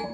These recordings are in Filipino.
Year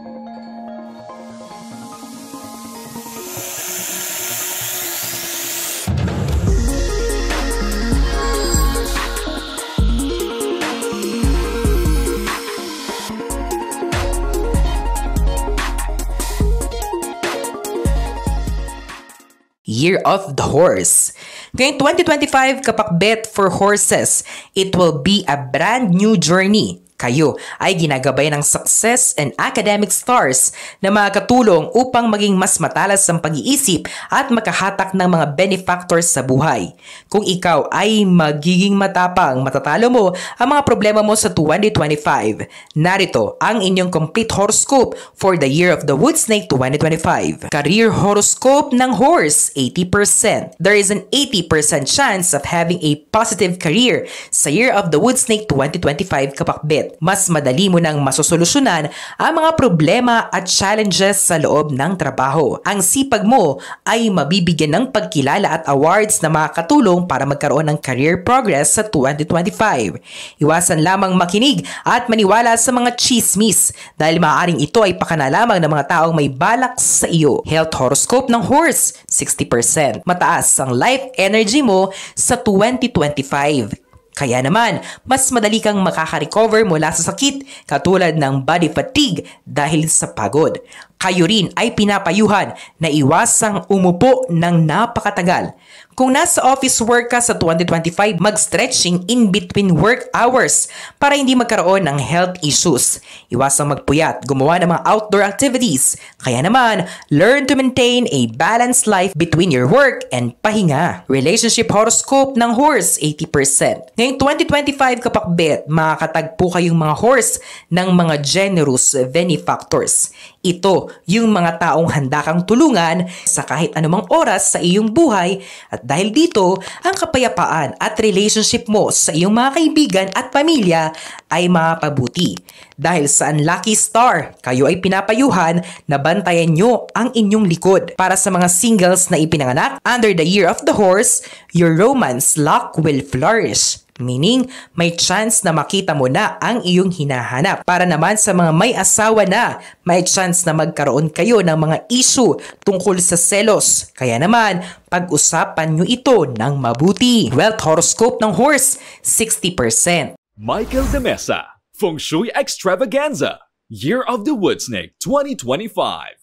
of the Horse. Ngayong 2025, kapakbet for horses, it will be a brand new journey. Kayo ay ginagabay ng success and academic stars na makakatulong upang maging mas matalas ang pag-iisip at makahatak ng mga benefactors sa buhay. Kung ikaw ay magiging matapang, matatalo mo ang mga problema mo sa 2025. Narito ang inyong complete horoscope for the Year of the Wood Snake 2025. Career horoscope ng horse, 80%. There is an 80% chance of having a positive career sa Year of the Wood Snake 2025 kapakbet. Mas madali mo nang masosolusyonan ang mga problema at challenges sa loob ng trabaho. Ang sipag mo ay mabibigyan ng pagkilala at awards na makakatulong para magkaroon ng career progress sa 2025. Iwasan lamang makinig at maniwala sa mga chismis dahil maaaring ito ay pakana lamang ng mga taong may balak sa iyo. Health horoscope ng horse, 60%. Mataas ang life energy mo sa 2025. Kaya naman, mas madali kang makaka-recover mula sa sakit katulad ng body fatigue dahil sa pagod. Kayo rin ay pinapayuhan na iwasang umupo ng napakatagal. Kung nasa office work ka sa 2025, mag-stretching in between work hours para hindi magkaroon ng health issues. Iwasang magpuyat, gumawa ng mga outdoor activities. Kaya naman, learn to maintain a balanced life between your work and pahinga. Relationship horoscope ng horse, 80%. Ngayong 2025 kapakbet, makakatagpo kayong mga horse ng mga generous benefactors. Ito yung mga taong handa kang tulungan sa kahit anumang oras sa iyong buhay at dahil dito, ang kapayapaan at relationship mo sa iyong mga kaibigan at pamilya ay mapabuti. Dahil sa unlucky star, kayo ay pinapayuhan na bantayan nyo ang inyong likod. Para sa mga singles na ipinanganak under the Year of the Horse, your romance luck will flourish. Meaning, may chance na makita mo na ang iyong hinahanap. Para naman sa mga may asawa na, may chance na magkaroon kayo ng mga issue tungkol sa selos. Kaya naman, pag-usapan nyo ito ng mabuti. Wealth horoscope ng horse, 60%. Michael De Mesa, Feng Shui Extravaganza, Year of the Wood Snake 2025.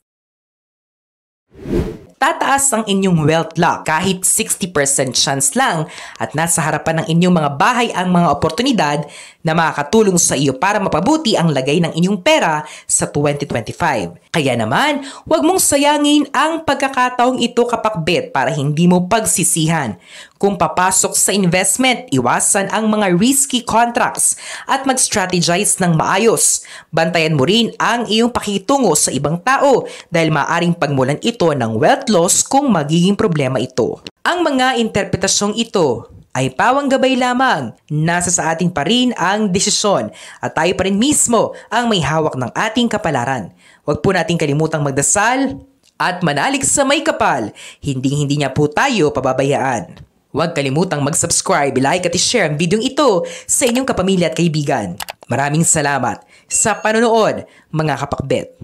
Tataas ang inyong wealth luck kahit 60% chance lang at nasa harapan ng inyong mga bahay ang mga oportunidad na makakatulong sa iyo para mapabuti ang lagay ng inyong pera sa 2025. Kaya naman, huwag mong sayangin ang pagkakataong ito kapakbet para hindi mo pagsisihan. Kung papasok sa investment, iwasan ang mga risky contracts at mag-strategize ng maayos. Bantayan mo rin ang iyong pakitungo sa ibang tao dahil maaaring pagmulan ito ng wealth loss kung magiging problema ito. Ang mga interpretasyong ito ay pawang gabay lamang. Nasa sa ating pa rin ang desisyon at tayo pa rin mismo ang may hawak ng ating kapalaran. Huwag po nating kalimutang magdasal at manalig sa may kapal. Hindi niya po tayo pababayaan. Huwag kalimutang mag-subscribe, like at i-share ang video ito sa inyong kapamilya at kaibigan. Maraming salamat sa panonood, mga kapakbet.